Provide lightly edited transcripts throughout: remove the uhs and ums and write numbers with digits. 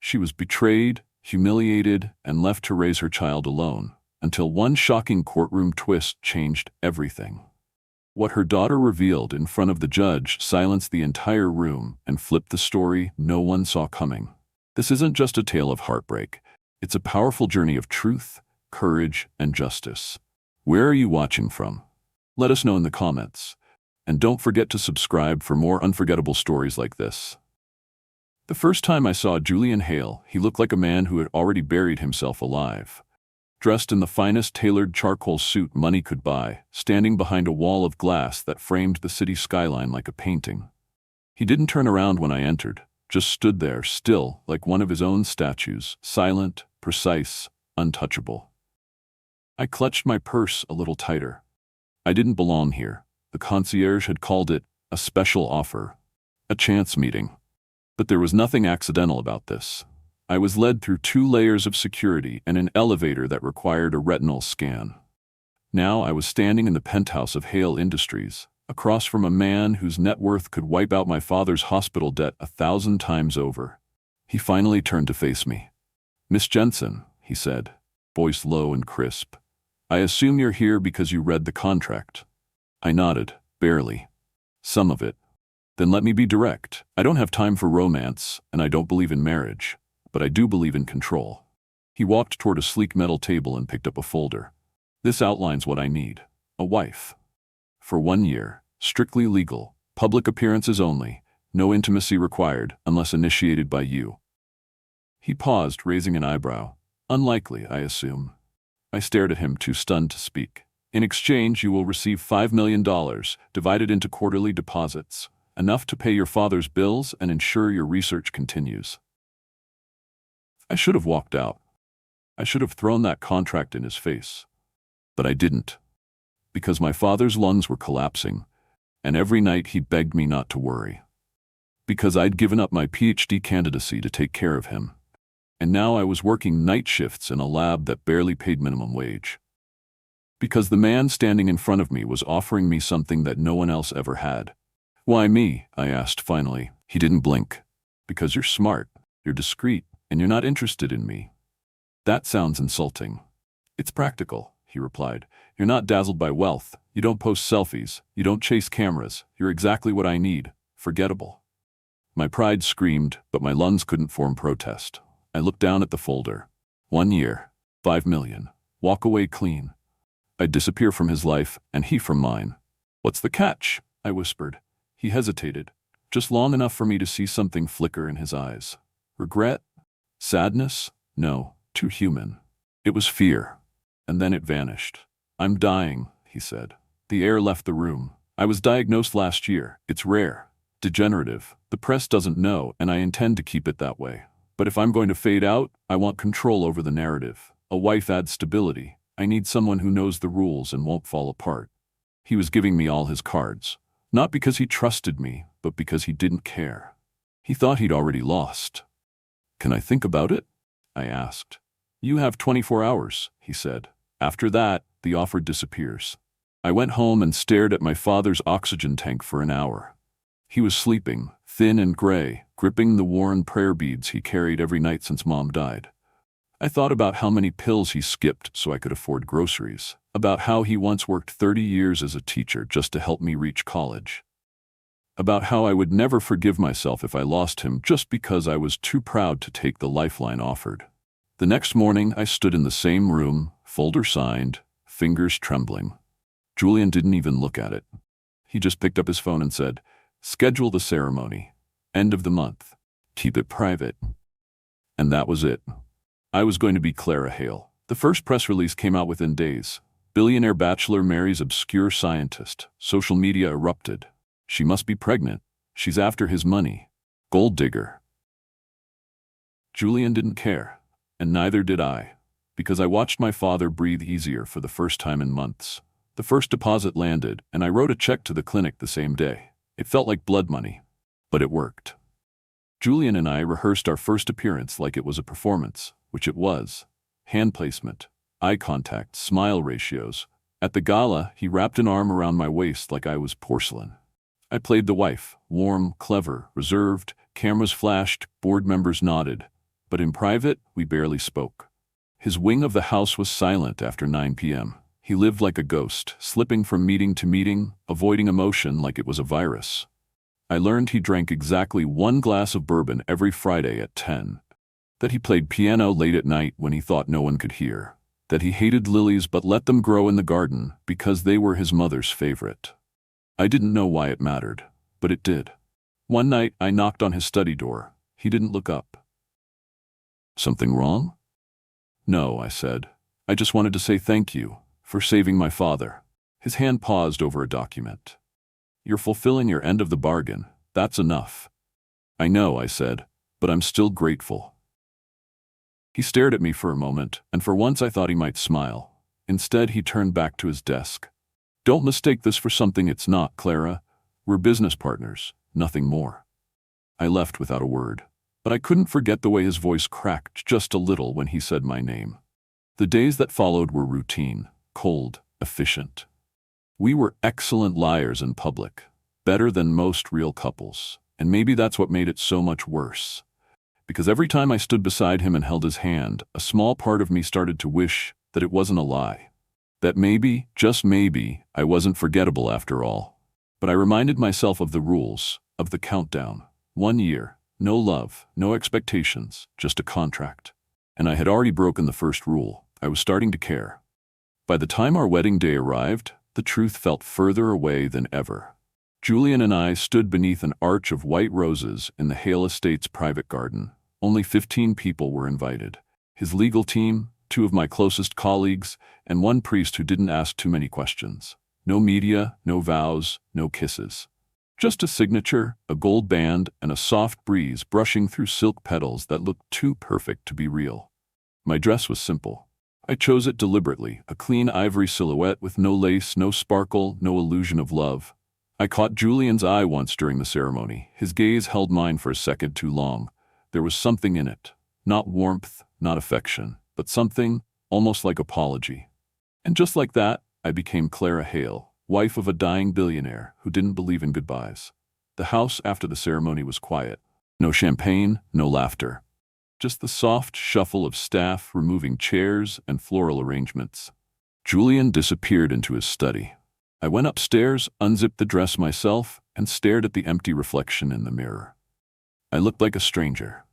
She was betrayed, humiliated, and left to raise her child alone, until one shocking courtroom twist changed everything. What her daughter revealed in front of the judge silenced the entire room and flipped the story no one saw coming. This isn't just a tale of heartbreak. It's a powerful journey of truth, courage, and justice. Where are you watching from? Let us know in the comments. And don't forget to subscribe for more unforgettable stories like this. The first time I saw Julian Hale, he looked like a man who had already buried himself alive. Dressed in the finest tailored charcoal suit money could buy, standing behind a wall of glass that framed the city skyline like a painting. He didn't turn around when I entered, just stood there, still, like one of his own statues, silent, precise, untouchable. I clutched my purse a little tighter. I didn't belong here. The concierge had called it a special offer, a chance meeting. But there was nothing accidental about this. I was led through 2 layers of security and an elevator that required a retinal scan. Now I was standing in the penthouse of Hale Industries, across from a man whose net worth could wipe out my father's hospital debt 1,000 times over. He finally turned to face me. "Miss Jensen," he said, voice low and crisp, "I assume you're here because you read the contract." I nodded, barely. "Some of it." "Then let me be direct. I don't have time for romance, and I don't believe in marriage. But I do believe in control." He walked toward a sleek metal table and picked up a folder. "This outlines what I need. A wife. For 1 year, strictly legal, public appearances only, no intimacy required unless initiated by you." He paused, raising an eyebrow. "Unlikely, I assume." I stared at him, too stunned to speak. "In exchange, you will receive $5 million, divided into quarterly deposits, enough to pay your father's bills and ensure your research continues." I should have walked out. I should have thrown that contract in his face. But I didn't. Because my father's lungs were collapsing, and every night he begged me not to worry. Because I'd given up my PhD candidacy to take care of him. And now I was working night shifts in a lab that barely paid minimum wage. Because the man standing in front of me was offering me something that no one else ever had. "Why me?" I asked finally. He didn't blink. "Because you're smart, you're discreet, and you're not interested in me." "That sounds insulting." "It's practical," he replied. "You're not dazzled by wealth. You don't post selfies. You don't chase cameras. You're exactly what I need. Forgettable." My pride screamed, but my lungs couldn't form protest. I looked down at the folder. 1 year, 5 million. Walk away clean. I'd disappear from his life, and he from mine. "What's the catch?" I whispered. He hesitated, just long enough for me to see something flicker in his eyes. Regret? Sadness? No, too human. It was fear. And then it vanished. "I'm dying," he said. The air left the room. "I was diagnosed last year. It's rare. Degenerative. The press doesn't know, and I intend to keep it that way. But if I'm going to fade out, I want control over the narrative. A wife adds stability. I need someone who knows the rules and won't fall apart." He was giving me all his cards. Not because he trusted me, but because he didn't care. He thought he'd already lost. "Can I think about it?" I asked. "You have 24 hours, he said. "After that, the offer disappears." I went home and stared at my father's oxygen tank for an hour. He was sleeping, thin and gray, gripping the worn prayer beads he carried every night since Mom died. I thought about how many pills he skipped so I could afford groceries, about how he once worked 30 years as a teacher just to help me reach college, about how I would never forgive myself if I lost him just because I was too proud to take the lifeline offered. The next morning, I stood in the same room, folder signed, fingers trembling. Julian didn't even look at it. He just picked up his phone and said, "Schedule the ceremony. End of the month. Keep it private." And that was it. I was going to be Clara Hale. The first press release came out within days. Billionaire bachelor marries obscure scientist. Social media erupted. She must be pregnant. She's after his money. Gold digger. Julian didn't care, and neither did I, because I watched my father breathe easier for the first time in months. The first deposit landed, and I wrote a check to the clinic the same day. It felt like blood money, but it worked. Julian and I rehearsed our first appearance like it was a performance, which it was. Hand placement, eye contact, smile ratios. At the gala, he wrapped an arm around my waist like I was porcelain. I played the wife, warm, clever, reserved, cameras flashed, board members nodded. but in private, we barely spoke. His wing of the house was silent after 9 p.m. He lived like a ghost, slipping from meeting to meeting, avoiding emotion like it was a virus. I learned he drank exactly 1 glass of bourbon every Friday at 10. That he played piano late at night when he thought no one could hear. That he hated lilies but let them grow in the garden because they were his mother's favorite. I didn't know why it mattered, but it did. One night, I knocked on his study door. He didn't look up. "Something wrong?" "No," I said. "I just wanted to say thank you for saving my father." His hand paused over a document. "You're fulfilling your end of the bargain. That's enough." "I know," I said, "but I'm still grateful." He stared at me for a moment, and for once I thought he might smile. Instead, he turned back to his desk. "Don't mistake this for something it's not, Clara. We're business partners, nothing more." I left without a word, but I couldn't forget the way his voice cracked just a little when he said my name. The days that followed were routine, cold, efficient. We were excellent liars in public, better than most real couples, and maybe that's what made it so much worse. Because every time I stood beside him and held his hand, a small part of me started to wish that it wasn't a lie. That maybe, just maybe, I wasn't forgettable after all. But I reminded myself of the rules, of the countdown. 1 year, no love, no expectations, just a contract. And I had already broken the first rule. I was starting to care. By the time our wedding day arrived, the truth felt further away than ever. Julian and I stood beneath an arch of white roses in the Hale Estate's private garden. Only 15 people were invited. His legal team, 2 of my closest colleagues, and 1 priest who didn't ask too many questions. No media, no vows, no kisses. Just a signature, a gold band, and a soft breeze brushing through silk petals that looked too perfect to be real. My dress was simple. I chose it deliberately, a clean ivory silhouette with no lace, no sparkle, no illusion of love. I caught Julian's eye once during the ceremony. His gaze held mine for a second too long. There was something in it. Not warmth, not affection, but something almost like apology. And just like that, I became Clara Hale, wife of a dying billionaire who didn't believe in goodbyes. The house after the ceremony was quiet. No champagne, no laughter. Just the soft shuffle of staff removing chairs and floral arrangements. Julian disappeared into his study. I went upstairs, unzipped the dress myself, and stared at the empty reflection in the mirror. I looked like a stranger.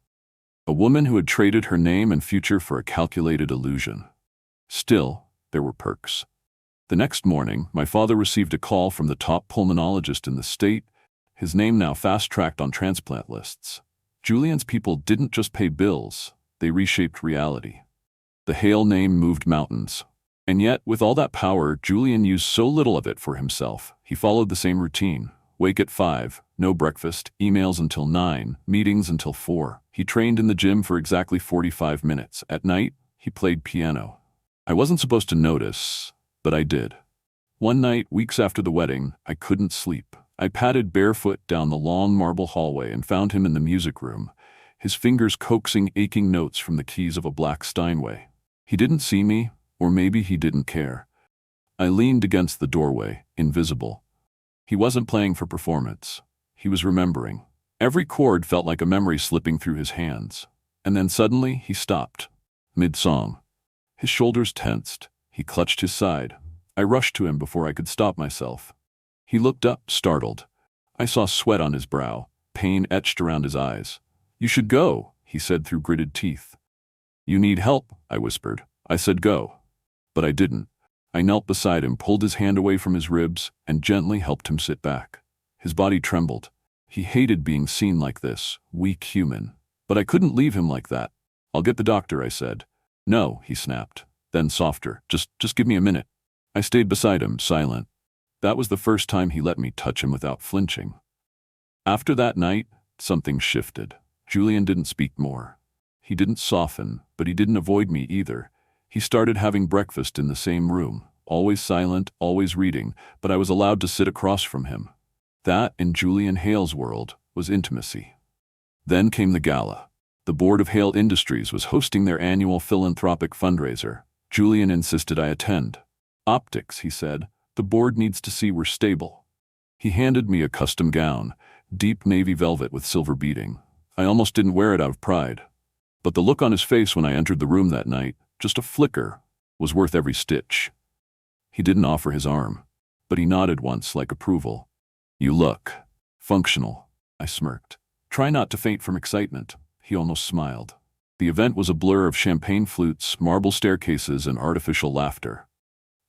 A woman who had traded her name and future for a calculated illusion. Still, there were perks. The next morning, my father received a call from the top pulmonologist in the state, his name now fast-tracked on transplant lists. Julian's people didn't just pay bills, they reshaped reality. The Hale name moved mountains. And yet, with all that power, Julian used so little of it for himself. He followed the same routine. Wake at 5, no breakfast, emails until 9, meetings until 4. He trained in the gym for exactly 45 minutes. At night, he played piano. I wasn't supposed to notice, but I did. One night, weeks after the wedding, I couldn't sleep. I padded barefoot down the long marble hallway and found him in the music room, his fingers coaxing aching notes from the keys of a black Steinway. He didn't see me, or maybe he didn't care. I leaned against the doorway, invisible. He wasn't playing for performance. He was remembering. Every chord felt like a memory slipping through his hands. And then suddenly, he stopped, mid-song. His shoulders tensed. He clutched his side. I rushed to him before I could stop myself. He looked up, startled. I saw sweat on his brow, pain etched around his eyes. "You should go," he said through gritted teeth. "You need help," I whispered. I said go. But I didn't. I knelt beside him, pulled his hand away from his ribs, and gently helped him sit back. His body trembled. He hated being seen like this, weak human. But I couldn't leave him like that. "I'll get the doctor," I said. "No," he snapped. Then softer. Just give me a minute." I stayed beside him, silent. That was the first time he let me touch him without flinching. After that night, something shifted. Julian didn't speak more. He didn't soften, but he didn't avoid me either. He started having breakfast in the same room, always silent, always reading, but I was allowed to sit across from him. That, in Julian Hale's world, was intimacy. Then came the gala. The board of Hale Industries was hosting their annual philanthropic fundraiser. Julian insisted I attend. "Optics," he said. "The board needs to see we're stable." He handed me a custom gown, deep navy velvet with silver beading. I almost didn't wear it out of pride. But the look on his face when I entered the room that night, just a flicker, was worth every stitch. He didn't offer his arm, but he nodded once like approval. "You look functional," I smirked. "Try not to faint from excitement." He almost smiled. The event was a blur of champagne flutes, marble staircases, and artificial laughter.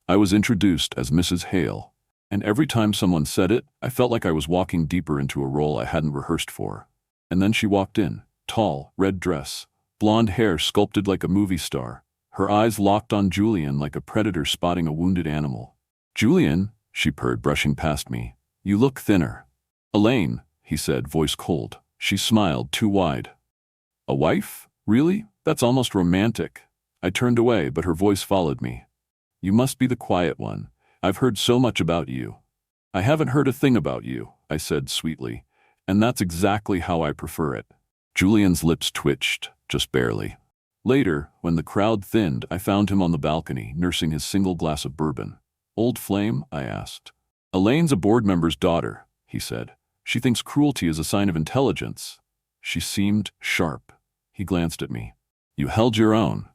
I was introduced as Mrs. Hale, and every time someone said it, I felt like I was walking deeper into a role I hadn't rehearsed for. And then she walked in, tall, red dress, blonde hair sculpted like a movie star, her eyes locked on Julian like a predator spotting a wounded animal. "Julian," she purred, brushing past me, "you look thinner." "Elaine," he said, voice cold. She smiled, too wide. "A wife? Really? That's almost romantic." I turned away, but her voice followed me. "You must be the quiet one. I've heard so much about you." "I haven't heard a thing about you," I said sweetly, "and that's exactly how I prefer it." Julian's lips twitched, just barely. Later, when the crowd thinned, I found him on the balcony, nursing his single glass of bourbon. "Old flame?" I asked. "Elaine's a board member's daughter," he said. "She thinks cruelty is a sign of intelligence." She seemed sharp. He glanced at me. "You held your own.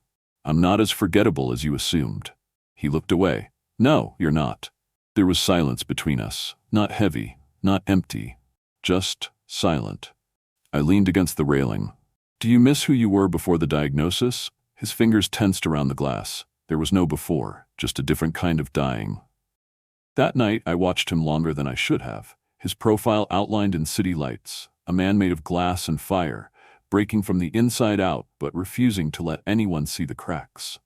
I'm not as forgettable as you assumed." He looked away. "No, you're not." There was silence between us, not heavy, not empty, just silent. I leaned against the railing. "Do you miss who you were before the diagnosis?" His fingers tensed around the glass. There was no before, just a different kind of dying. That night, I watched him longer than I should have. His profile outlined in city lights, a man made of glass and fire, breaking from the inside out but refusing to let anyone see the cracks.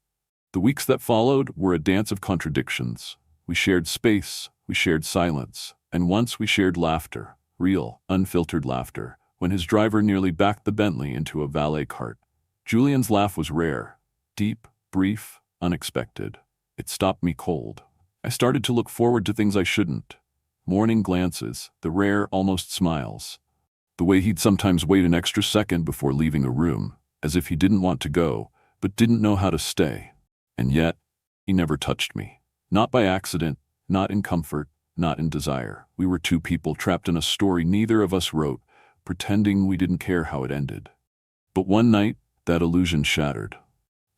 The weeks that followed were a dance of contradictions. We shared space, we shared silence, and once we shared laughter, real, unfiltered laughter, when his driver nearly backed the Bentley into a valet cart. Julian's laugh was rare, deep, brief, unexpected. It stopped me cold. I started to look forward to things I shouldn't. Morning glances, the rare, almost smiles. The way he'd sometimes wait an extra second before leaving a room, as if he didn't want to go, but didn't know how to stay. And yet, he never touched me. Not by accident, not in comfort, not in desire. We were two people trapped in a story neither of us wrote, pretending we didn't care how it ended. But one night, that illusion shattered.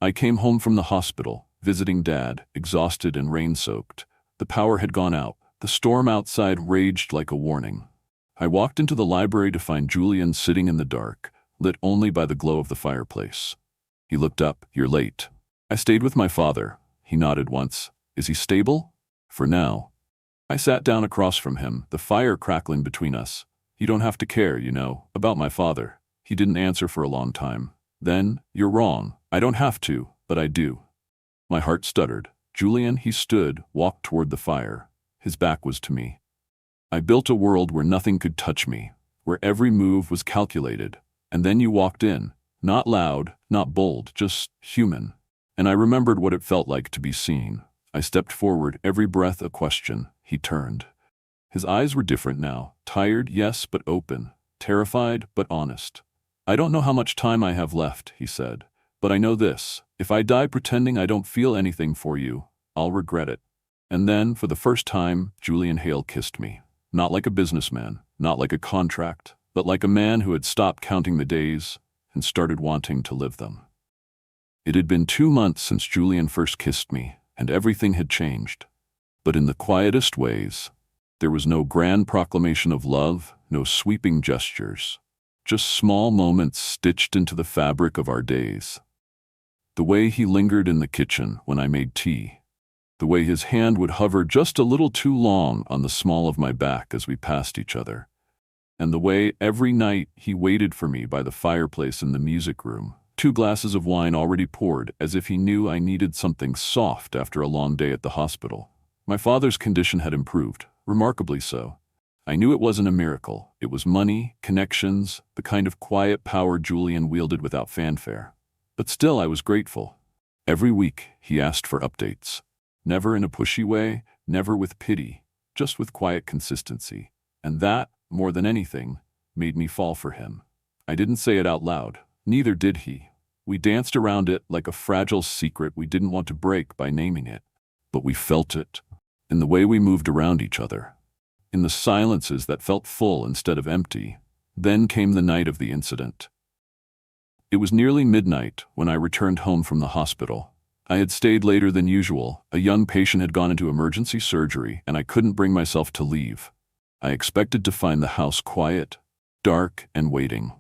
I came home from the hospital, visiting Dad, exhausted and rain-soaked. The power had gone out. The storm outside raged like a warning. I walked into the library to find Julian sitting in the dark, lit only by the glow of the fireplace. He looked up. "You're late." "I stayed with my father." He nodded once. "Is he stable?" "For now." I sat down across from him, the fire crackling between us. "You don't have to care, you know, about my father." He didn't answer for a long time. Then, "You're wrong. I don't have to, but I do." My heart stuttered. Julian, he stood, walked toward the fire. His back was to me. I built a world where nothing could touch me, where every move was calculated. And then you walked in. Not loud, not bold, just human. And I remembered what it felt like to be seen. I stepped forward, every breath a question. He turned. His eyes were different now. Tired, yes, but open. Terrified, but honest. "I don't know how much time I have left," he said. "But I know this. If I die pretending I don't feel anything for you, I'll regret it." And then, for the first time, Julian Hale kissed me. Not like a businessman, not like a contract, but like a man who had stopped counting the days and started wanting to live them. It had been 2 months since Julian first kissed me, and everything had changed. But in the quietest ways. There was no grand proclamation of love, no sweeping gestures. Just small moments stitched into the fabric of our days. The way he lingered in the kitchen when I made tea. The way his hand would hover just a little too long on the small of my back as we passed each other. And the way every night he waited for me by the fireplace in the music room, 2 glasses of wine already poured, as if he knew I needed something soft after a long day at the hospital. My father's condition had improved, remarkably so. I knew it wasn't a miracle. It was money, connections, the kind of quiet power Julian wielded without fanfare. But still I was grateful. Every week he asked for updates. Never in a pushy way, never with pity, just with quiet consistency. And that, more than anything, made me fall for him. I didn't say it out loud. Neither did he. We danced around it like a fragile secret we didn't want to break by naming it. But we felt it. In the way we moved around each other. In the silences that felt full instead of empty. Then came the night of the incident. It was nearly midnight when I returned home from the hospital. I had stayed later than usual. A young patient had gone into emergency surgery, and I couldn't bring myself to leave. I expected to find the house quiet, dark, and waiting.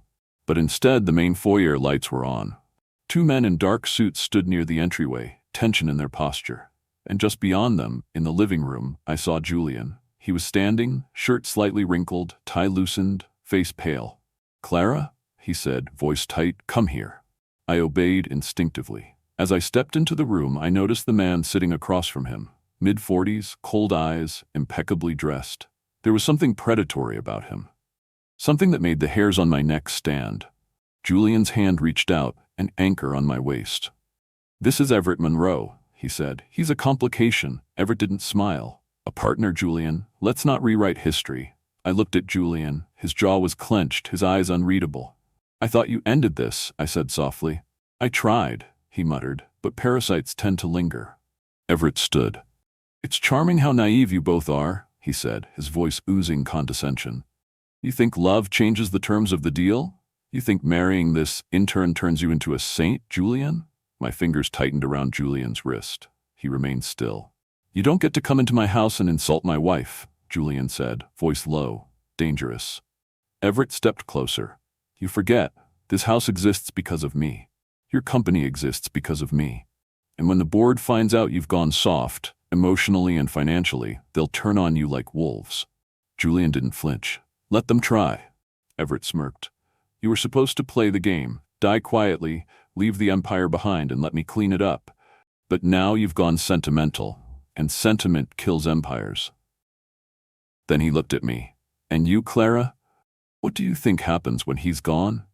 But instead, the main foyer lights were on. Two men in dark suits stood near the entryway, tension in their posture. And just beyond them, in the living room, I saw Julian. He was standing, shirt slightly wrinkled, tie loosened, face pale. "Clara?" he said, voice tight, "come here." I obeyed instinctively. As I stepped into the room, I noticed the man sitting across from him. Mid-40s, cold eyes, impeccably dressed. There was something predatory about him. Something that made the hairs on my neck stand. Julian's hand reached out, an anchor on my waist. "This is Everett Monroe," he said. "He's a complication." Everett didn't smile. "A partner, Julian. Let's not rewrite history." I looked at Julian. His jaw was clenched, his eyes unreadable. "I thought you ended this," I said softly. "I tried," he muttered, "but parasites tend to linger." Everett stood. "It's charming how naive you both are," he said, his voice oozing condescension. "You think love changes the terms of the deal? You think marrying this intern turns you into a saint, Julian?" My fingers tightened around Julian's wrist. He remained still. "You don't get to come into my house and insult my wife," Julian said, voice low, dangerous. Everett stepped closer. "You forget, this house exists because of me. Your company exists because of me. And when the board finds out you've gone soft, emotionally and financially, they'll turn on you like wolves." Julian didn't flinch. "Let them try." Everett smirked. "You were supposed to play the game, die quietly, leave the empire behind and let me clean it up. But now you've gone sentimental, and sentiment kills empires." Then he looked at me. "And you, Clara? What do you think happens when he's gone?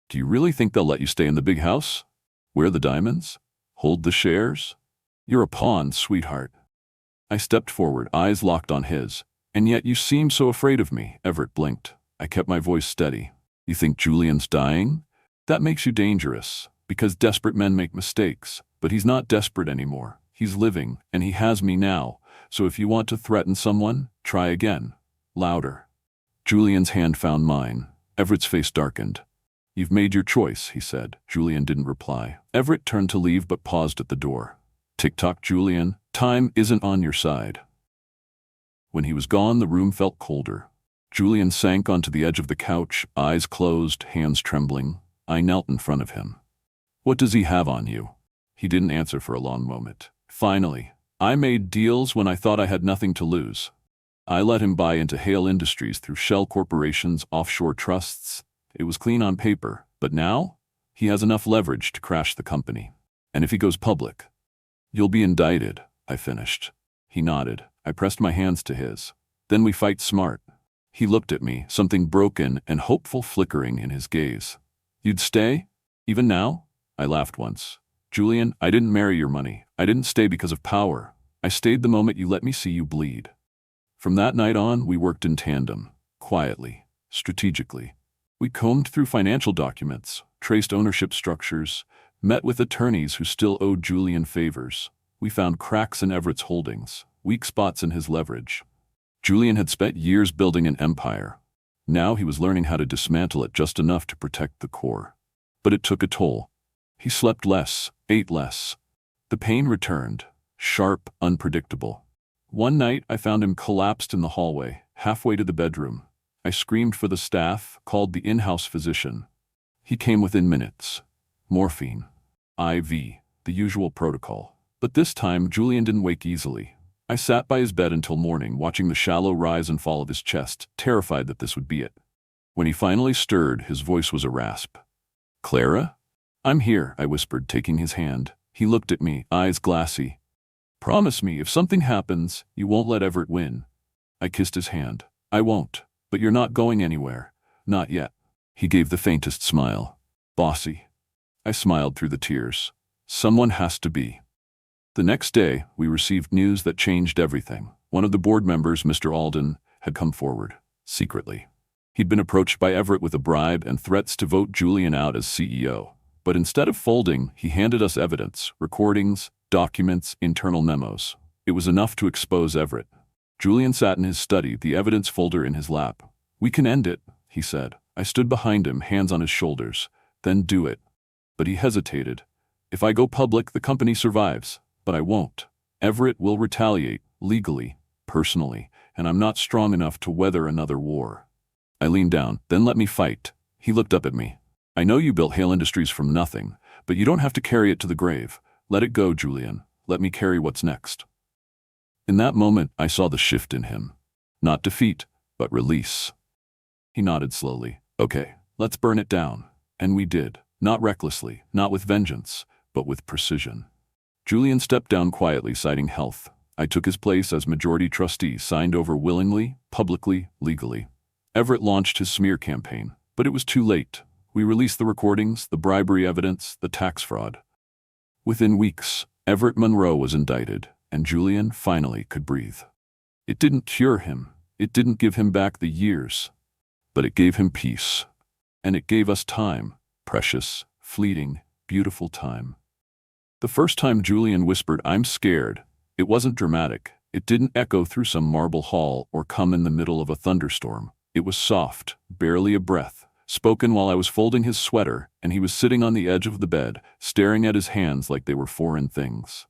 Do you really think they'll let you stay in the big house? Wear the diamonds? Hold the shares? You're a pawn, sweetheart." I stepped forward, eyes locked on his. "And yet you seem so afraid of me." Everett blinked. I kept my voice steady. "You think Julian's dying? That makes you dangerous, because desperate men make mistakes. But he's not desperate anymore. He's living, and he has me now. So if you want to threaten someone, try again. Louder." Julian's hand found mine. Everett's face darkened. "You've made your choice," he said. Julian didn't reply. Everett turned to leave but paused at the door. "Tick-tock, Julian. Time isn't on your side." When he was gone, the room felt colder. Julian sank onto the edge of the couch, eyes closed, hands trembling. I knelt in front of him. "What does he have on you?" He didn't answer for a long moment. "Finally, I made deals when I thought I had nothing to lose. I let him buy into Hale Industries through shell corporations, offshore trusts. It was clean on paper, but now he has enough leverage to crash the company. And if he goes public, you'll be indicted," I finished. He nodded. I pressed my hands to his. "Then we fight smart." He looked at me, something broken and hopeful flickering in his gaze. "You'd stay? Even now?" I laughed once. "Julian, I didn't marry your money. I didn't stay because of power. I stayed the moment you let me see you bleed." From that night on, we worked in tandem, quietly, strategically. We combed through financial documents, traced ownership structures, met with attorneys who still owed Julian favors. We found cracks in Everett's holdings, weak spots in his leverage. Julian had spent years building an empire. Now he was learning how to dismantle it just enough to protect the core. But it took a toll. He slept less, ate less. The pain returned, sharp, unpredictable. One night, I found him collapsed in the hallway, halfway to the bedroom. I screamed for the staff, called the in-house physician. He came within minutes. Morphine. IV. The usual protocol. But this time, Julian didn't wake easily. I sat by his bed until morning, watching the shallow rise and fall of his chest, terrified that this would be it. When he finally stirred, his voice was a rasp. "Clara?" "I'm here," I whispered, taking his hand. He looked at me, eyes glassy. "Promise me, if something happens, you won't let Everett win." I kissed his hand. "I won't. But you're not going anywhere. Not yet." He gave the faintest smile. "Bossy." I smiled through the tears. "Someone has to be." The next day, we received news that changed everything. One of the board members, Mr. Alden, had come forward, secretly. He'd been approached by Everett with a bribe and threats to vote Julian out as CEO. But instead of folding, he handed us evidence, recordings, documents, internal memos. It was enough to expose Everett. Julian sat in his study, the evidence folder in his lap. "We can end it," he said. I stood behind him, hands on his shoulders. "Then do it." but he hesitated. If I go public, the company survives, but I won't. Everett will retaliate, legally, personally, and I'm not strong enough to weather another war. I leaned down. Then let me fight. He looked up at me. I know you built Hale Industries from nothing, but you don't have to carry it to the grave. Let it go, Julian. Let me carry what's next. In that moment, I saw the shift in him. Not defeat, but release. He nodded slowly. Okay, let's burn it down. And we did. Not recklessly, not with vengeance, but with precision. Julian stepped down quietly, citing health. I took his place as majority trustee, signed over willingly, publicly, legally. Everett launched his smear campaign, but it was too late. We released the recordings, the bribery evidence, the tax fraud. Within weeks, Everett Monroe was indicted, and Julian finally could breathe. It didn't cure him. It didn't give him back the years. But it gave him peace. And it gave us time. Precious, fleeting, beautiful time. The first time Julian whispered, "I'm scared," it wasn't dramatic. It didn't echo through some marble hall or come in the middle of a thunderstorm. It was soft, barely a breath, spoken while I was folding his sweater and he was sitting on the edge of the bed, staring at his hands like they were foreign things.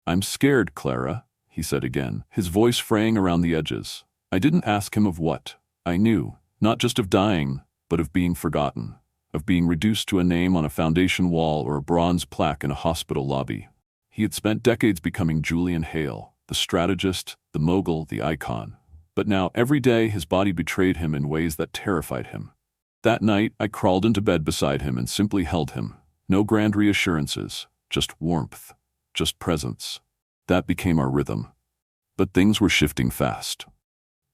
"I'm scared, Clara," he said again, his voice fraying around the edges. I didn't ask him of what. I knew, not just of dying, but of being forgotten, of being reduced to a name on a foundation wall or a bronze plaque in a hospital lobby. He had spent decades becoming Julian Hale, the strategist, the mogul, the icon. But now, every day, his body betrayed him in ways that terrified him. That night, I crawled into bed beside him and simply held him. No grand reassurances, just warmth, just presence. That became our rhythm. But things were shifting fast.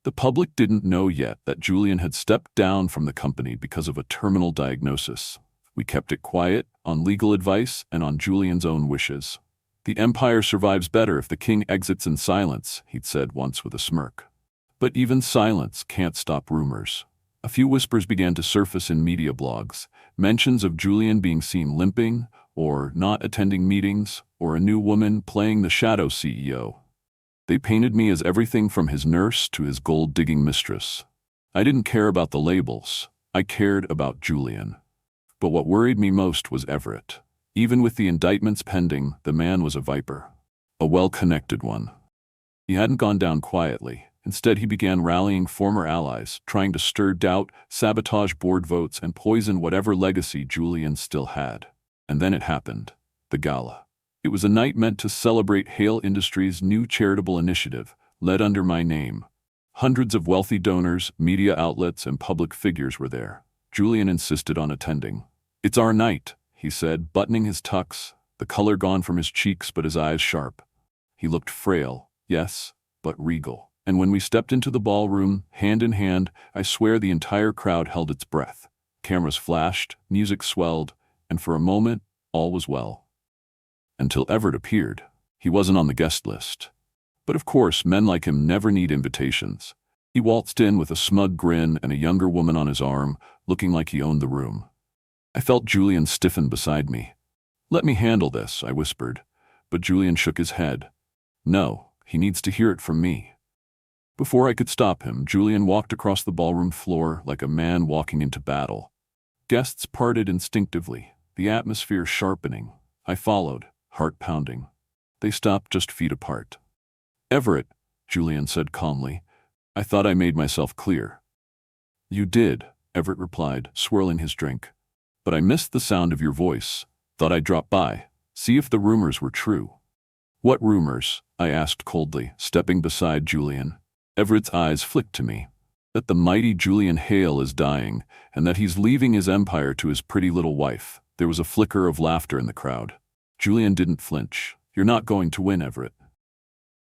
The public didn't know yet that Julian had stepped down from the company because of a terminal diagnosis. We kept it quiet, on legal advice and on Julian's own wishes. "The empire survives better if the king exits in silence," he'd said once with a smirk. But even silence can't stop rumors. A few whispers began to surface in media blogs, mentions of Julian being seen limping, or not attending meetings, or a new woman playing the shadow CEO. They painted me as everything from his nurse to his gold-digging mistress. I didn't care about the labels. I cared about Julian. But what worried me most was Everett. Even with the indictments pending, the man was a viper. A well-connected one. He hadn't gone down quietly. Instead, he began rallying former allies, trying to stir doubt, sabotage board votes, and poison whatever legacy Julian still had. And then it happened. The gala. It was a night meant to celebrate Hale Industries' new charitable initiative, led under my name. Hundreds of wealthy donors, media outlets, and public figures were there. Julian insisted on attending. "It's our night," he said, buttoning his tux, the color gone from his cheeks but his eyes sharp. He looked frail, yes, but regal. And when we stepped into the ballroom, hand in hand, I swear the entire crowd held its breath. Cameras flashed, music swelled, and for a moment, all was well. Until Everett appeared. He wasn't on the guest list. But of course, men like him never need invitations. He waltzed in with a smug grin and a younger woman on his arm, looking like he owned the room. I felt Julian stiffen beside me. "Let me handle this," I whispered. But Julian shook his head. "No, he needs to hear it from me." Before I could stop him, Julian walked across the ballroom floor like a man walking into battle. Guests parted instinctively, the atmosphere sharpening. I followed, heart pounding. They stopped just feet apart. "Everett," Julian said calmly, "I thought I made myself clear." "You did," Everett replied, swirling his drink. "But I missed the sound of your voice. Thought I'd drop by, see if the rumors were true." "What rumors?" I asked coldly, stepping beside Julian. Everett's eyes flicked to me. "That the mighty Julian Hale is dying, and that he's leaving his empire to his pretty little wife." There was a flicker of laughter in the crowd. Julian didn't flinch. "You're not going to win, Everett."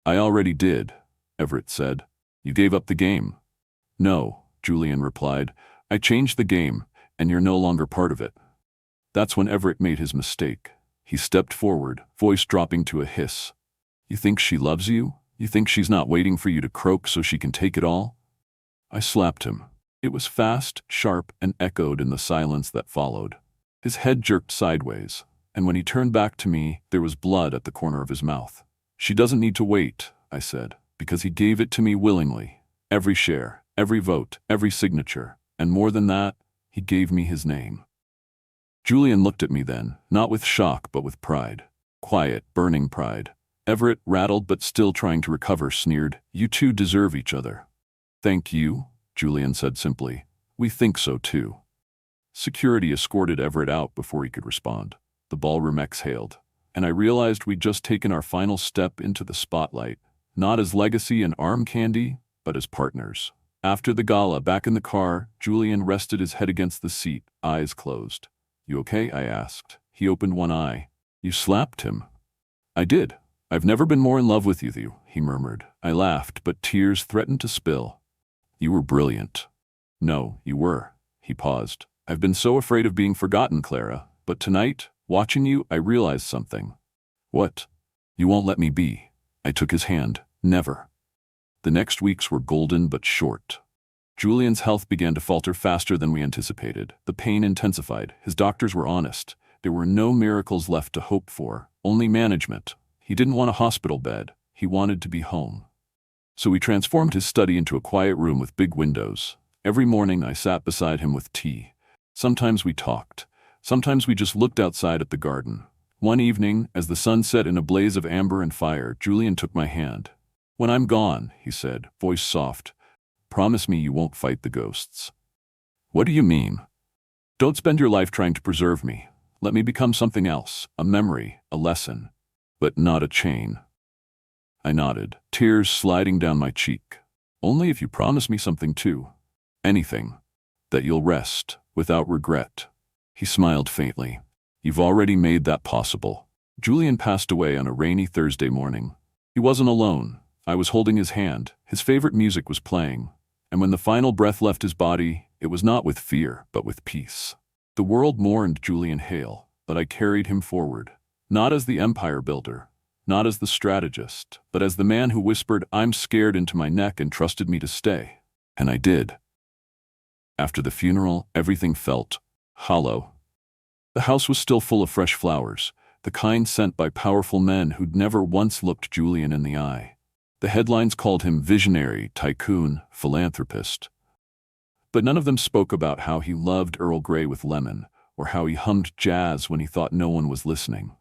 "I already did," Everett said. "You gave up the game." "No," Julian replied. "I changed the game, and you're no longer part of it." That's when Everett made his mistake. He stepped forward, voice dropping to a hiss. "You think she loves you? You think she's not waiting for you to croak so she can take it all?" I slapped him. It was fast, sharp, and echoed in the silence that followed. His head jerked sideways, and when he turned back to me, there was blood at the corner of his mouth. "She doesn't need to wait," I said, "because he gave it to me willingly. Every share, every vote, every signature, and more than that, he gave me his name." Julian looked at me then, not with shock but with pride. Quiet, burning pride. Everett, rattled but still trying to recover, sneered, "You two deserve each other." "Thank you," Julian said simply. "We think so too." Security escorted Everett out before he could respond. The ballroom exhaled, and I realized we'd just taken our final step into the spotlight, not as legacy and arm candy, but as partners. After the gala, back in the car, Julian rested his head against the seat, eyes closed. "You okay?" I asked. He opened one eye. "You slapped him." "I did. I've never been more in love with you," he murmured. I laughed, but tears threatened to spill. "You were brilliant." "No, you were." He paused. "I've been so afraid of being forgotten, Clara, but tonight, watching you, I realized something." "What?" "You won't let me be." I took his hand. "Never." The next weeks were golden but short. Julian's health began to falter faster than we anticipated. The pain intensified. His doctors were honest. There were no miracles left to hope for, only management. He didn't want a hospital bed. He wanted to be home. So we transformed his study into a quiet room with big windows. Every morning I sat beside him with tea. Sometimes we talked. Sometimes we just looked outside at the garden. One evening, as the sun set in a blaze of amber and fire, Julian took my hand. "When I'm gone," he said, voice soft, "promise me you won't fight the ghosts." "What do you mean?" "Don't spend your life trying to preserve me. Let me become something else, a memory, a lesson, but not a chain." I nodded, tears sliding down my cheek. "Only if you promise me something too. Anything. That you'll rest, without regret." He smiled faintly. "You've already made that possible." Julian passed away on a rainy Thursday morning. He wasn't alone. I was holding his hand. His favorite music was playing. And when the final breath left his body, it was not with fear, but with peace. The world mourned Julian Hale, but I carried him forward. Not as the empire builder, not as the strategist, but as the man who whispered, "I'm scared," into my neck and trusted me to stay. And I did. After the funeral, everything felt hollow. The house was still full of fresh flowers, the kind sent by powerful men who'd never once looked Julian in the eye. The headlines called him visionary, tycoon, philanthropist. But none of them spoke about how he loved Earl Grey with lemon, or how he hummed jazz when he thought no one was listening,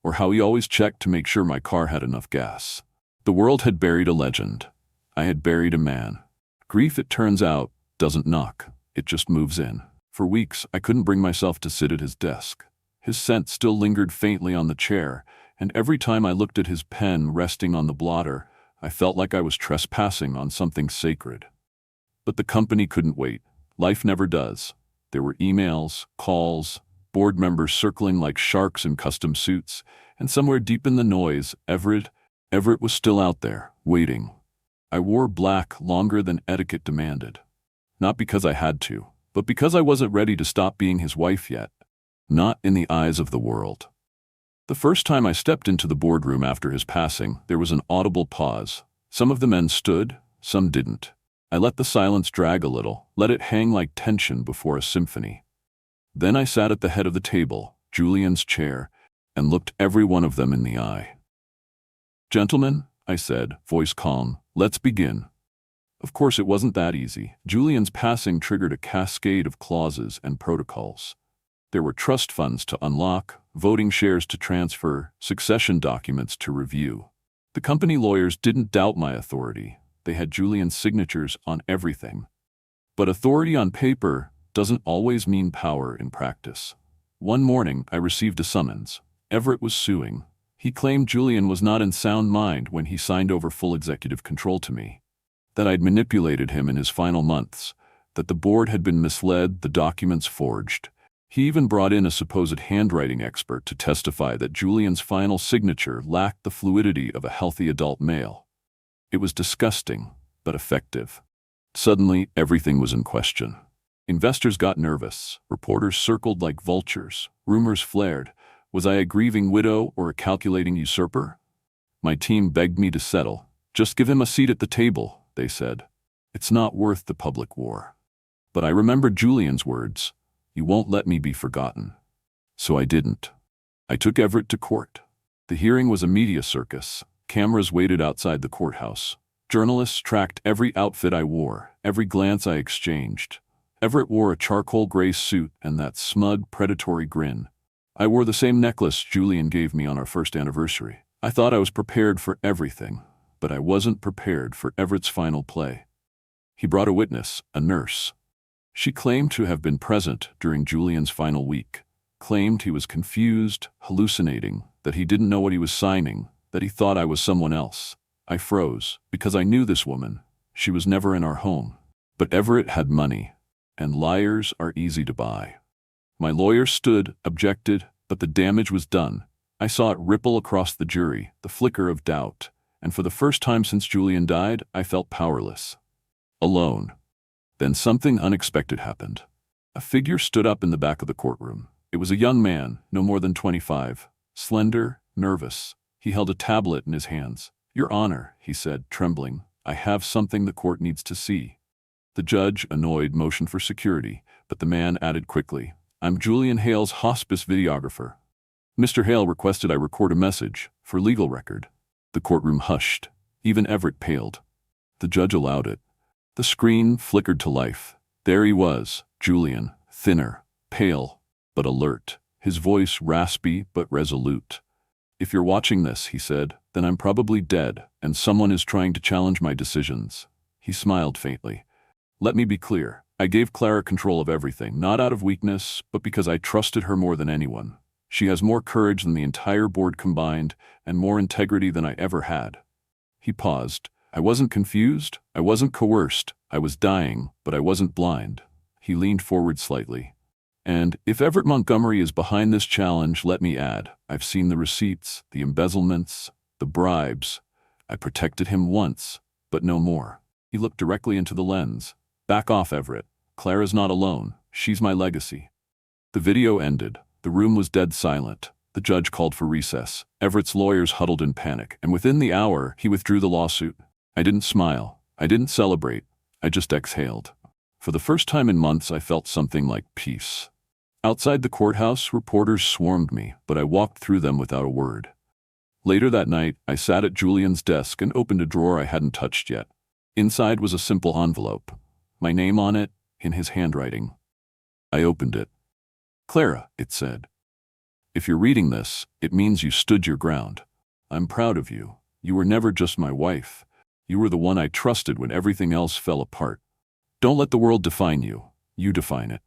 or how he always checked to make sure my car had enough gas. The world had buried a legend. I had buried a man. Grief, it turns out, doesn't knock. It just moves in. For weeks, I couldn't bring myself to sit at his desk. His scent still lingered faintly on the chair, and every time I looked at his pen resting on the blotter, I felt like I was trespassing on something sacred. But the company couldn't wait. Life never does. There were emails, calls, board members circling like sharks in custom suits, and somewhere deep in the noise, Everett was still out there, waiting. I wore black longer than etiquette demanded. Not because I had to, but because I wasn't ready to stop being his wife yet. Not in the eyes of the world. The first time I stepped into the boardroom after his passing, there was an audible pause. Some of the men stood, some didn't. I let the silence drag a little, let it hang like tension before a symphony. Then I sat at the head of the table, Julian's chair, and looked every one of them in the eye. "Gentlemen," I said, voice calm, "let's begin." Of course it wasn't that easy. Julian's passing triggered a cascade of clauses and protocols. There were trust funds to unlock, voting shares to transfer, succession documents to review. The company lawyers didn't doubt my authority. They had Julian's signatures on everything. But authority on paper doesn't always mean power in practice. One morning, I received a summons. Everett was suing. He claimed Julian was not in sound mind when he signed over full executive control to me. That I'd manipulated him in his final months. That the board had been misled, the documents forged. He even brought in a supposed handwriting expert to testify that Julian's final signature lacked the fluidity of a healthy adult male. It was disgusting, but effective. Suddenly, everything was in question. Investors got nervous. Reporters circled like vultures. Rumors flared. Was I a grieving widow or a calculating usurper? My team begged me to settle. "Just give him a seat at the table," they said. "It's not worth the public war." But I remembered Julian's words. "You won't let me be forgotten." So I didn't. I took Everett to court. The hearing was a media circus. Cameras waited outside the courthouse. Journalists tracked every outfit I wore, every glance I exchanged. Everett wore a charcoal gray suit and that smug, predatory grin. I wore the same necklace Julian gave me on our first anniversary. I thought I was prepared for everything, but I wasn't prepared for Everett's final play. He brought a witness, a nurse. She claimed to have been present during Julian's final week, claimed he was confused, hallucinating, that he didn't know what he was signing, that he thought I was someone else. I froze, because I knew this woman. She was never in our home. But Everett had money, and liars are easy to buy. My lawyer stood, objected, but the damage was done. I saw it ripple across the jury, the flicker of doubt, and for the first time since Julian died, I felt powerless. Alone. Then something unexpected happened. A figure stood up in the back of the courtroom. It was a young man, no more than 25, slender, nervous. He held a tablet in his hands. "Your Honor," he said, trembling, "I have something the court needs to see." The judge, annoyed, motioned for security, but the man added quickly, "I'm Julian Hale's hospice videographer. Mr. Hale requested I record a message, for legal record." The courtroom hushed. Even Everett paled. The judge allowed it. The screen flickered to life. There he was, Julian, thinner, pale, but alert, his voice raspy but resolute. "If you're watching this," he said, "then I'm probably dead, and someone is trying to challenge my decisions." He smiled faintly. "Let me be clear. I gave Clara control of everything, not out of weakness, but because I trusted her more than anyone. She has more courage than the entire board combined, and more integrity than I ever had." He paused. "I wasn't confused. I wasn't coerced. I was dying, but I wasn't blind." He leaned forward slightly. "And if Everett Montgomery is behind this challenge, let me add, I've seen the receipts, the embezzlements, the bribes. I protected him once, but no more." He looked directly into the lens. "Back off, Everett. Clara's not alone. She's my legacy." The video ended. The room was dead silent. The judge called for recess. Everett's lawyers huddled in panic, and within the hour, he withdrew the lawsuit. I didn't smile. I didn't celebrate. I just exhaled. For the first time in months, I felt something like peace. Outside the courthouse, reporters swarmed me, but I walked through them without a word. Later that night, I sat at Julian's desk and opened a drawer I hadn't touched yet. Inside was a simple envelope. My name on it, in his handwriting. I opened it. "Clara," it said. "If you're reading this, it means you stood your ground. I'm proud of you. You were never just my wife. You were the one I trusted when everything else fell apart. Don't let the world define you. You define it."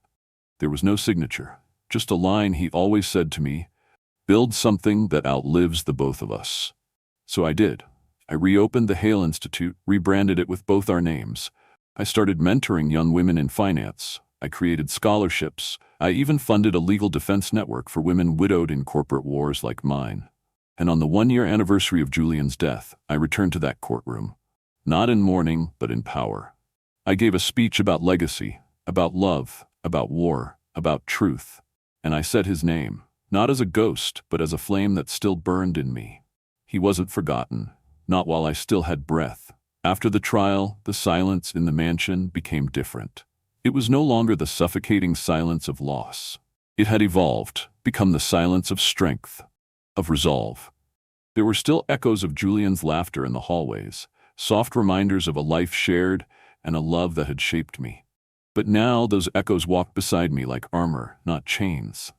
There was no signature, just a line he always said to me, "Build something that outlives the both of us." So I did. I reopened the Hale Institute, rebranded it with both our names. I started mentoring young women in finance. I created scholarships. I even funded a legal defense network for women widowed in corporate wars like mine. And on the 1-year anniversary of Julian's death, I returned to that courtroom. Not in mourning, but in power. I gave a speech about legacy, about love, about war, about truth. And I said his name, not as a ghost, but as a flame that still burned in me. He wasn't forgotten, not while I still had breath. After the trial, the silence in the mansion became different. It was no longer the suffocating silence of loss. It had evolved, become the silence of strength, of resolve. There were still echoes of Julian's laughter in the hallways, soft reminders of a life shared and a love that had shaped me. But now those echoes walked beside me like armor, not chains.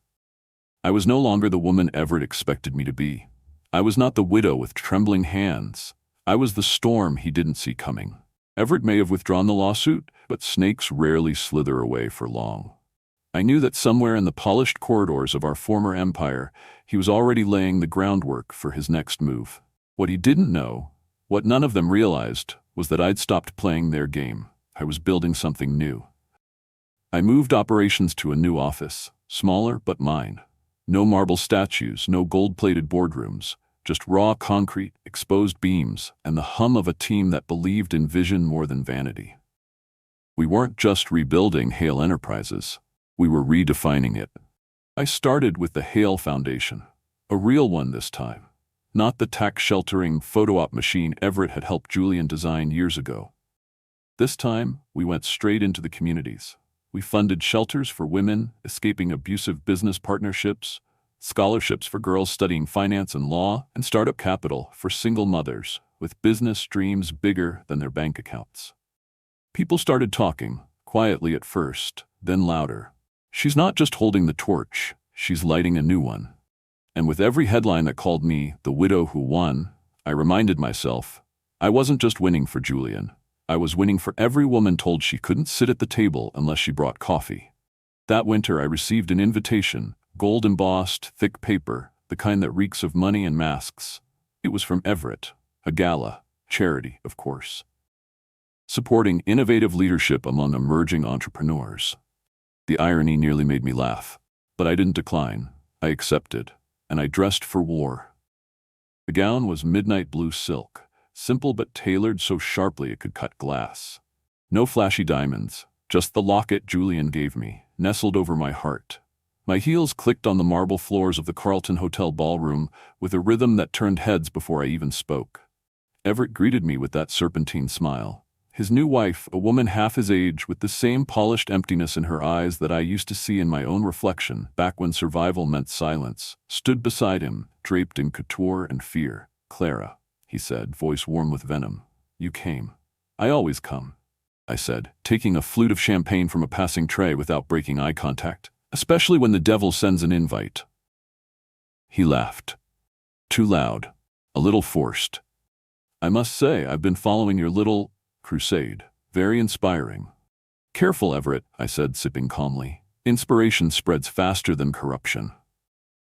I was no longer the woman Everett expected me to be. I was not the widow with trembling hands. I was the storm he didn't see coming. Everett may have withdrawn the lawsuit, but snakes rarely slither away for long. I knew that somewhere in the polished corridors of our former empire, he was already laying the groundwork for his next move. What he didn't know, what none of them realized, was that I'd stopped playing their game. I was building something new. I moved operations to a new office, smaller but mine. No marble statues, no gold-plated boardrooms, just raw concrete, exposed beams, and the hum of a team that believed in vision more than vanity. We weren't just rebuilding Hale Enterprises. We were redefining it. I started with the Hale Foundation, a real one this time, not the tax-sheltering photo-op machine Everett had helped Julian design years ago. This time, we went straight into the communities. We funded shelters for women escaping abusive business partnerships, scholarships for girls studying finance and law, and startup capital for single mothers with business dreams bigger than their bank accounts. People started talking, quietly at first, then louder. She's not just holding the torch, she's lighting a new one. And with every headline that called me the widow who won, I reminded myself, I wasn't just winning for Julian. I was winning for every woman told she couldn't sit at the table unless she brought coffee. That winter I received an invitation, gold-embossed, thick paper, the kind that reeks of money and masks. It was from Everett, a gala, charity, of course, supporting innovative leadership among emerging entrepreneurs. The irony nearly made me laugh, but I didn't decline. I accepted, and I dressed for war. The gown was midnight blue silk, simple but tailored so sharply it could cut glass. No flashy diamonds, just the locket Julian gave me, nestled over my heart. My heels clicked on the marble floors of the Carlton Hotel ballroom with a rhythm that turned heads before I even spoke. Everett greeted me with that serpentine smile. His new wife, a woman half his age with the same polished emptiness in her eyes that I used to see in my own reflection back when survival meant silence, stood beside him, draped in couture and fear. "Clara," he said, voice warm with venom. "You came." "I always come," I said, taking a flute of champagne from a passing tray without breaking eye contact. "Especially when the devil sends an invite." He laughed. Too loud. A little forced. "I must say, I've been following your little crusade. Very inspiring." "Careful, Everett," I said, sipping calmly. "Inspiration spreads faster than corruption."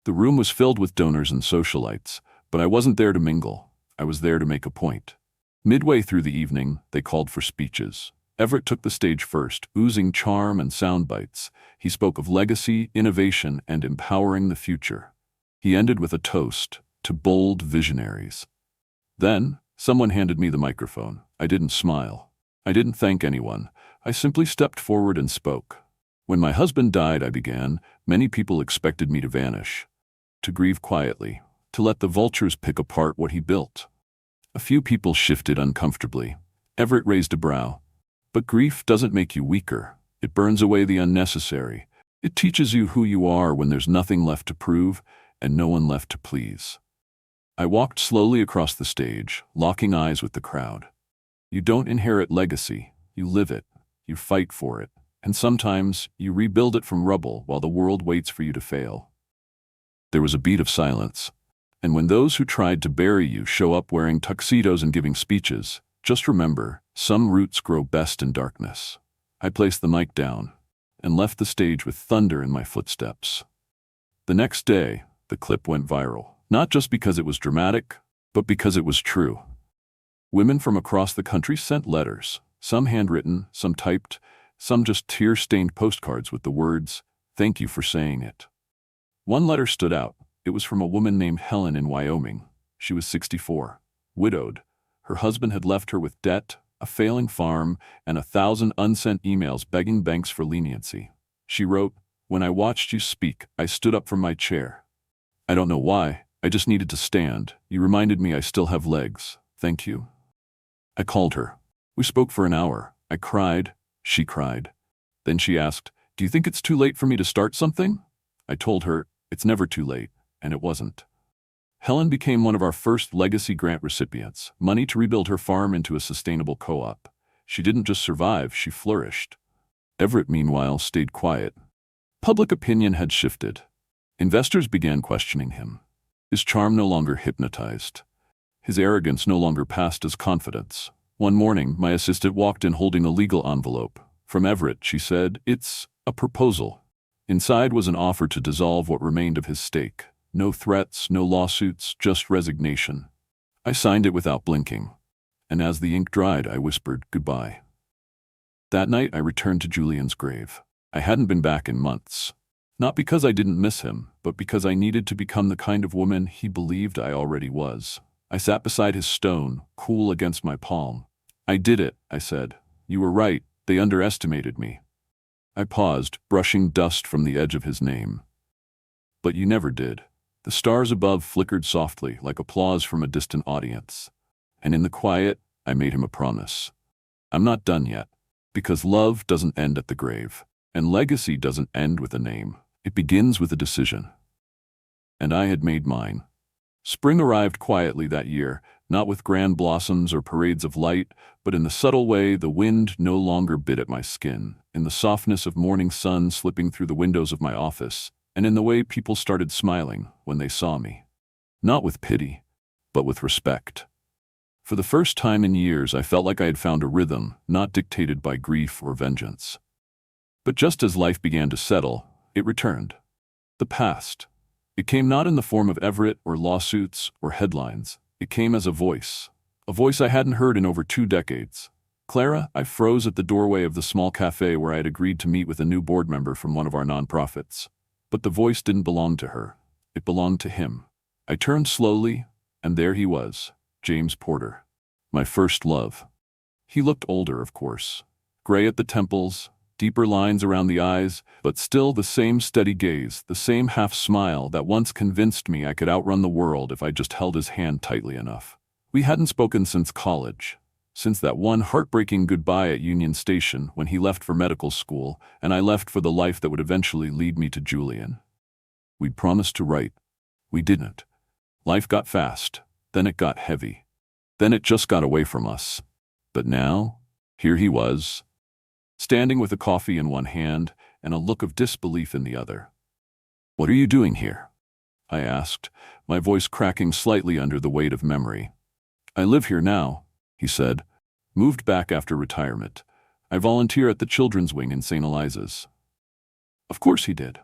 The room was filled with donors and socialites, but I wasn't there to mingle. I was there to make a point. Midway through the evening, they called for speeches. Everett took the stage first, oozing charm and sound bites. He spoke of legacy, innovation, and empowering the future. He ended with a toast to bold visionaries. Then, someone handed me the microphone. I didn't smile. I didn't thank anyone. I simply stepped forward and spoke. "When my husband died," I began, "many people expected me to vanish, to grieve quietly, to let the vultures pick apart what he built." A few people shifted uncomfortably. Everett raised a brow. "But grief doesn't make you weaker. It burns away the unnecessary. It teaches you who you are when there's nothing left to prove and no one left to please." I walked slowly across the stage, locking eyes with the crowd. You don't inherit legacy. You live it. You fight for it. And sometimes you rebuild it from rubble while the world waits for you to fail. There was a beat of silence. And when those who tried to bury you show up wearing tuxedos and giving speeches, just remember, some roots grow best in darkness. I placed the mic down and left the stage with thunder in my footsteps. The next day, the clip went viral, not just because it was dramatic, but because it was true. Women from across the country sent letters, some handwritten, some typed, some just tear-stained postcards with the words, "Thank you for saying it." One letter stood out. It was from a woman named Helen in Wyoming. She was 64, widowed. Her husband had left her with debt, a failing farm, and 1,000 unsent emails begging banks for leniency. She wrote, "When I watched you speak, I stood up from my chair. I don't know why, I just needed to stand. You reminded me I still have legs. Thank you." I called her. We spoke for an hour. I cried. She cried. Then she asked, "Do you think it's too late for me to start something?" I told her, "It's never too late," and it wasn't. Helen became one of our first legacy grant recipients, money to rebuild her farm into a sustainable co-op. She didn't just survive, she flourished. Everett, meanwhile, stayed quiet. Public opinion had shifted. Investors began questioning him. His charm no longer hypnotized. His arrogance no longer passed as confidence. One morning, my assistant walked in holding a legal envelope. "From Everett," she said, "It's a proposal." Inside was an offer to dissolve what remained of his stake. No threats, no lawsuits, just resignation. I signed it without blinking. And as the ink dried, I whispered goodbye. That night, I returned to Julian's grave. I hadn't been back in months. Not because I didn't miss him, but because I needed to become the kind of woman he believed I already was. I sat beside his stone, cool against my palm. "I did it," I said. "You were right, they underestimated me." I paused, brushing dust from the edge of his name. "But you never did." The stars above flickered softly, like applause from a distant audience. And in the quiet, I made him a promise. "I'm not done yet, because love doesn't end at the grave, and legacy doesn't end with a name. It begins with a decision." And I had made mine. Spring arrived quietly that year, not with grand blossoms or parades of light, but in the subtle way the wind no longer bit at my skin, in the softness of morning sun slipping through the windows of my office, and in the way people started smiling when they saw me. Not with pity, but with respect. For the first time in years, I felt like I had found a rhythm, not dictated by grief or vengeance. But just as life began to settle, it returned. The past. It came not in the form of Everett or lawsuits or headlines. It came as a voice I hadn't heard in over 2 decades. Clara, I froze at the doorway of the small cafe where I had agreed to meet with a new board member from one of our nonprofits. But the voice didn't belong to her. It belonged to him. I turned slowly, and there he was, James Porter. My first love. He looked older, of course. Gray at the temples, deeper lines around the eyes, but still the same steady gaze, the same half-smile that once convinced me I could outrun the world if I just held his hand tightly enough. We hadn't spoken since college, since that one heartbreaking goodbye at Union Station when he left for medical school and I left for the life that would eventually lead me to Julian. We'd promised to write. We didn't. Life got fast, then it got heavy. Then it just got away from us. But now, here he was, standing with a coffee in one hand and a look of disbelief in the other. "What are you doing here?" I asked, my voice cracking slightly under the weight of memory. "I live here now," he said. "Moved back after retirement. I volunteer at the children's wing in St. Eliza's." Of course he did.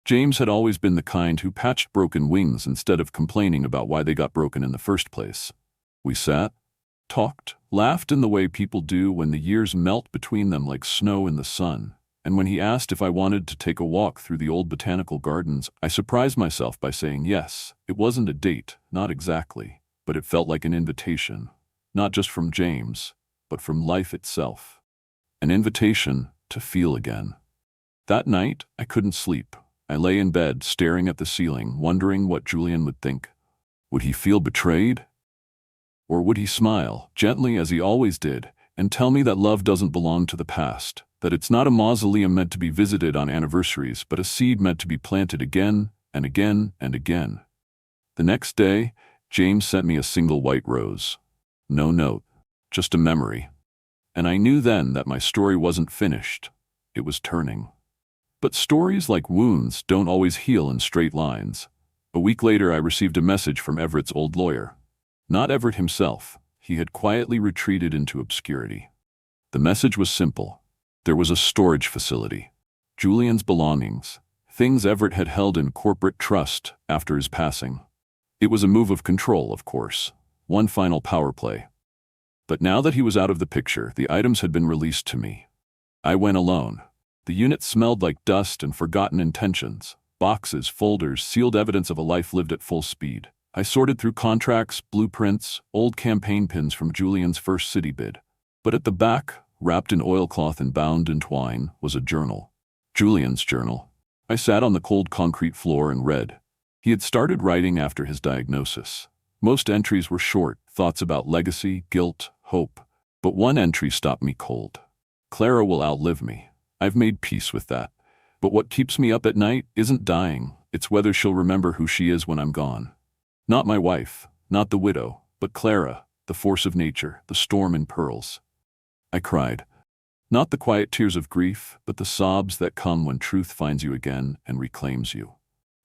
James had always been the kind who patched broken wings instead of complaining about why they got broken in the first place. We sat, talked, laughed in the way people do when the years melt between them like snow in the sun, and when he asked if I wanted to take a walk through the old botanical gardens, I surprised myself by saying yes. It wasn't a date, not exactly, but it felt like an invitation, not just from James, but from life itself. An invitation to feel again. That night, I couldn't sleep. I lay in bed, staring at the ceiling, wondering what Julian would think. Would he feel betrayed? Or would he smile, gently as he always did, and tell me that love doesn't belong to the past, that it's not a mausoleum meant to be visited on anniversaries, but a seed meant to be planted again and again and again? The next day, James sent me a single white rose. No note, just a memory. And I knew then that my story wasn't finished. It was turning. But stories, like wounds, don't always heal in straight lines. A week later, I received a message from Everett's old lawyer. Not Everett himself. He had quietly retreated into obscurity. The message was simple. There was a storage facility. Julian's belongings. Things Everett had held in corporate trust after his passing. It was a move of control, of course. One final power play. But now that he was out of the picture, the items had been released to me. I went alone. The unit smelled like dust and forgotten intentions. Boxes, folders, sealed evidence of a life lived at full speed. I sorted through contracts, blueprints, old campaign pins from Julian's first city bid. But at the back, wrapped in oilcloth and bound in twine, was a journal. Julian's journal. I sat on the cold concrete floor and read. He had started writing after his diagnosis. Most entries were short, thoughts about legacy, guilt, hope. But one entry stopped me cold. "Clara will outlive me. I've made peace with that. But what keeps me up at night isn't dying. It's whether she'll remember who she is when I'm gone. Not my wife, not the widow, but Clara, the force of nature, the storm in pearls." I cried. Not the quiet tears of grief, but the sobs that come when truth finds you again and reclaims you.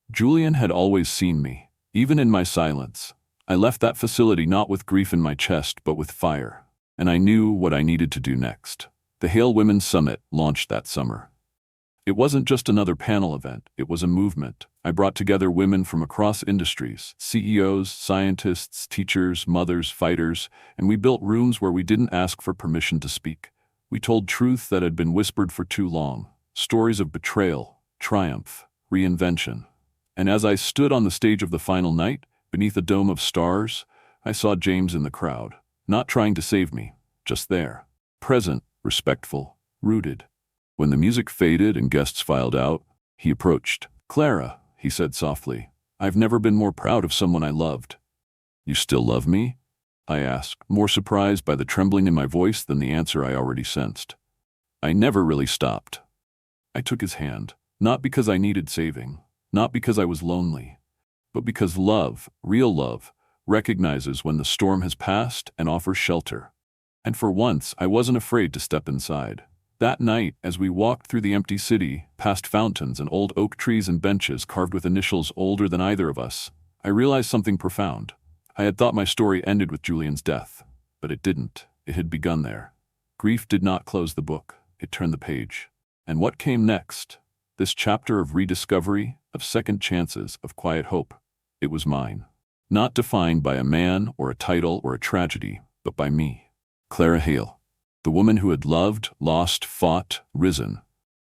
Julian had always seen me, even in my silence. I left that facility not with grief in my chest, but with fire. And I knew what I needed to do next. The Hale Women's Summit launched that summer. It wasn't just another panel event, it was a movement. I brought together women from across industries, CEOs, scientists, teachers, mothers, fighters, and we built rooms where we didn't ask for permission to speak. We told truth that had been whispered for too long, stories of betrayal, triumph, reinvention. And as I stood on the stage of the final night, beneath a dome of stars, I saw James in the crowd, not trying to save me, just there, present, respectful, rooted. When the music faded and guests filed out, he approached. "Clara," he said softly, "I've never been more proud of someone I loved." "You still love me?" I asked, more surprised by the trembling in my voice than the answer I already sensed. I never really stopped. I took his hand, not because I needed saving, not because I was lonely, but because love, real love, recognizes when the storm has passed and offers shelter. And for once, I wasn't afraid to step inside. That night, as we walked through the empty city, past fountains and old oak trees and benches carved with initials older than either of us, I realized something profound. I had thought my story ended with Julian's death, but it didn't. It had begun there. Grief did not close the book. It turned the page. And what came next? This chapter of rediscovery, of second chances, of quiet hope. It was mine. Not defined by a man or a title or a tragedy, but by me. Clara Hale. The woman who had loved, lost, fought, risen,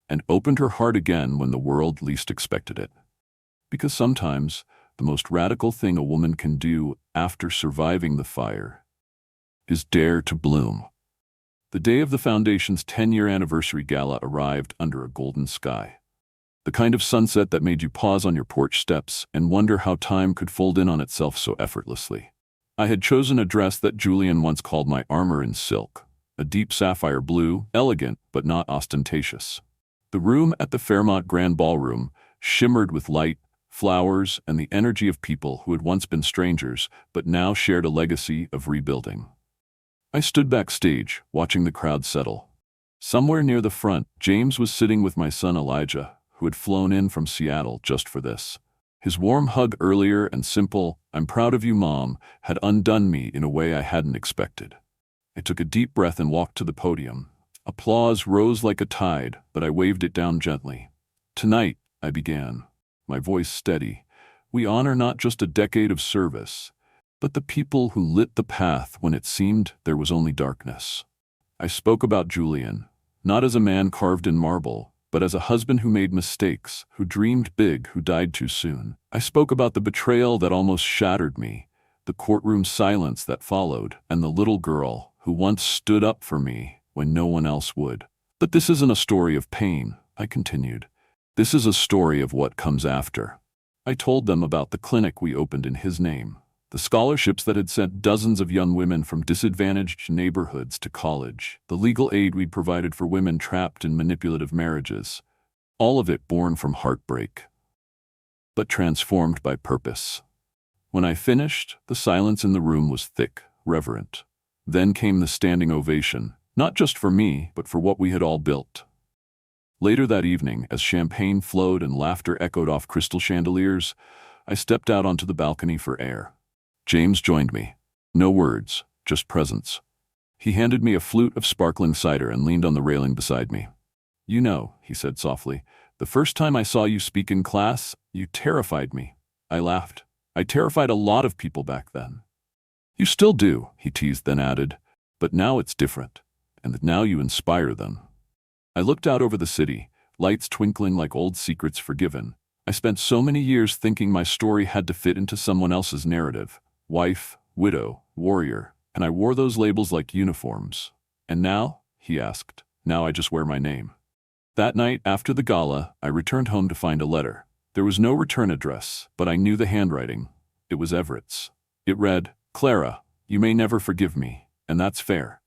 and opened her heart again when the world least expected it. Because sometimes, the most radical thing a woman can do after surviving the fire is dare to bloom. The day of the Foundation's 10-year anniversary gala arrived under a golden sky. The kind of sunset that made you pause on your porch steps and wonder how time could fold in on itself so effortlessly. I had chosen a dress that Julian once called my armor in silk, a deep sapphire blue, elegant but not ostentatious. The room at the Fairmont Grand Ballroom shimmered with light, flowers, and the energy of people who had once been strangers but now shared a legacy of rebuilding. I stood backstage, watching the crowd settle. Somewhere near the front, James was sitting with my son Elijah, who had flown in from Seattle just for this. His warm hug earlier and simple, "I'm proud of you, Mom," had undone me in a way I hadn't expected. I took a deep breath and walked to the podium. Applause rose like a tide, but I waved it down gently. "Tonight," I began, my voice steady, "we honor not just a decade of service, but the people who lit the path when it seemed there was only darkness." I spoke about Julian, not as a man carved in marble, but as a husband who made mistakes, who dreamed big, who died too soon. I spoke about the betrayal that almost shattered me, the courtroom silence that followed, and the little girl who once stood up for me when no one else would. "But this isn't a story of pain," I continued. "This is a story of what comes after." I told them about the clinic we opened in his name, the scholarships that had sent dozens of young women from disadvantaged neighborhoods to college, the legal aid we'd provided for women trapped in manipulative marriages, all of it born from heartbreak, but transformed by purpose. When I finished, the silence in the room was thick, reverent. Then came the standing ovation, not just for me, but for what we had all built. Later that evening, as champagne flowed and laughter echoed off crystal chandeliers, I stepped out onto the balcony for air. James joined me. No words, just presence. He handed me a flute of sparkling cider and leaned on the railing beside me. "You know," he said softly, "the first time I saw you speak in class, you terrified me." I laughed. "I terrified a lot of people back then." "You still do," he teased, then added, "but now it's different, and now you inspire them." I looked out over the city, lights twinkling like old secrets forgiven. I spent so many years thinking my story had to fit into someone else's narrative. Wife, widow, warrior, and I wore those labels like uniforms. "And now?" he asked. "Now I just wear my name." That night, after the gala, I returned home to find a letter. There was no return address, but I knew the handwriting. It was Everett's. It read, "Clara, you may never forgive me, and that's fair.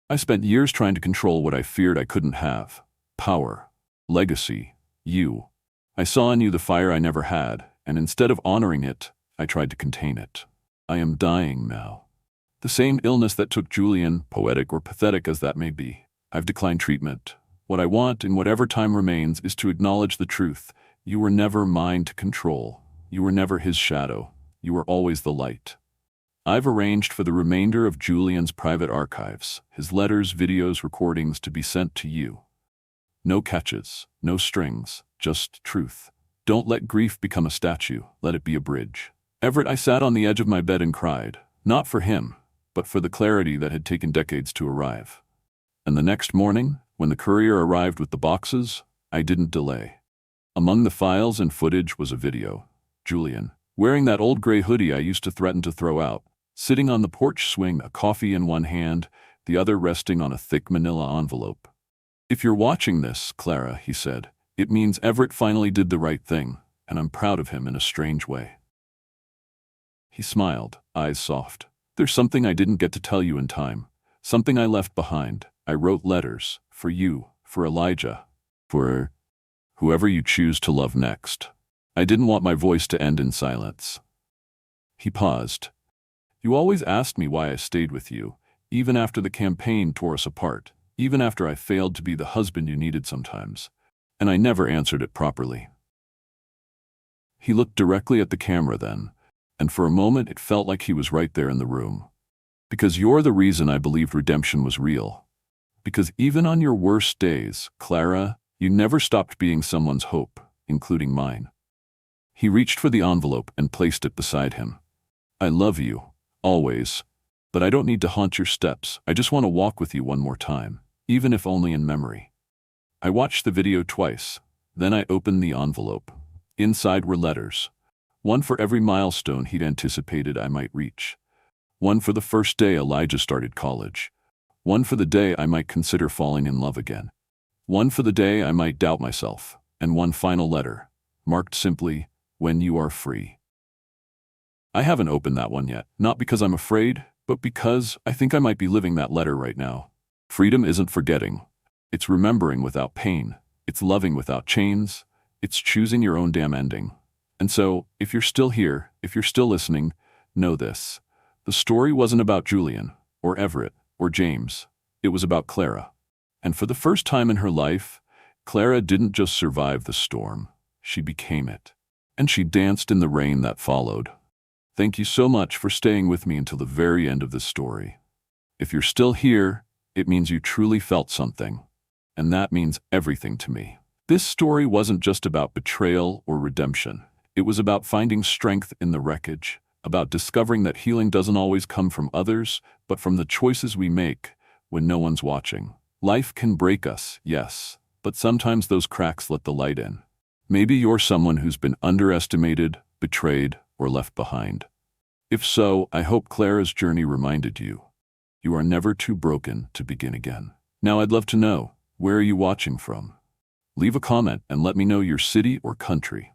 I spent years trying to control what I feared I couldn't have. Power, legacy, you. I saw in you the fire I never had, and instead of honoring it, I tried to contain it. I am dying now. The same illness that took Julian, poetic or pathetic as that may be. I've declined treatment. What I want, in whatever time remains, is to acknowledge the truth. You were never mine to control. You were never his shadow. You were always the light. I've arranged for the remainder of Julian's private archives, his letters, videos, recordings, to be sent to you. No catches, no strings, just truth. Don't let grief become a statue. Let it be a bridge." Everett, I sat on the edge of my bed and cried, not for him, but for the clarity that had taken decades to arrive. And the next morning, when the courier arrived with the boxes, I didn't delay. Among the files and footage was a video. Julian, wearing that old gray hoodie I used to threaten to throw out, sitting on the porch swing, a coffee in one hand, the other resting on a thick manila envelope. "If you're watching this, Clara," he said, "it means Everett finally did the right thing, and I'm proud of him in a strange way." He smiled, eyes soft. "There's something I didn't get to tell you in time. Something I left behind. I wrote letters. For you, for Elijah, for whoever you choose to love next. I didn't want my voice to end in silence." He paused. You always asked me why I stayed with you, even after the campaign tore us apart, even after I failed to be the husband you needed sometimes. And I never answered it properly." He looked directly at the camera then, and for a moment it felt like he was right there in the room. "Because you're the reason I believed redemption was real. Because even on your worst days, Clara, you never stopped being someone's hope, including mine." He reached for the envelope and placed it beside him. "I love you, always, but I don't need to haunt your steps. I just want to walk with you one more time, even if only in memory." I watched the video twice, then I opened the envelope. Inside were letters. One for every milestone he'd anticipated I might reach. One for the first day Elijah started college. One for the day I might consider falling in love again. One for the day I might doubt myself. And one final letter, marked simply, "When you are free." I haven't opened that one yet, not because I'm afraid, but because I think I might be living that letter right now. Freedom isn't forgetting. It's remembering without pain. It's loving without chains. It's choosing your own damn ending. And so, if you're still here, if you're still listening, know this. The story wasn't about Julian, or Everett, or James. It was about Clara. And for the first time in her life, Clara didn't just survive the storm. She became it. And she danced in the rain that followed. Thank you so much for staying with me until the very end of this story. If you're still here, it means you truly felt something. And that means everything to me. This story wasn't just about betrayal or redemption. It was about finding strength in the wreckage, about discovering that healing doesn't always come from others, but from the choices we make when no one's watching. Life can break us, yes, but sometimes those cracks let the light in. Maybe you're someone who's been underestimated, betrayed, or left behind. If so, I hope Clara's journey reminded you. You are never too broken to begin again. Now I'd love to know, where are you watching from? Leave a comment and let me know your city or country.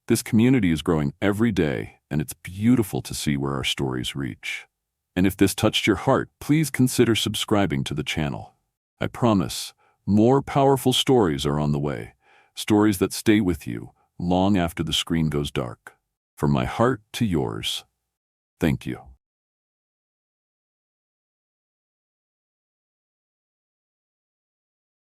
This community is growing every day, and it's beautiful to see where our stories reach. And if this touched your heart, please consider subscribing to the channel. I promise, more powerful stories are on the way. Stories that stay with you long after the screen goes dark. From my heart to yours, thank you.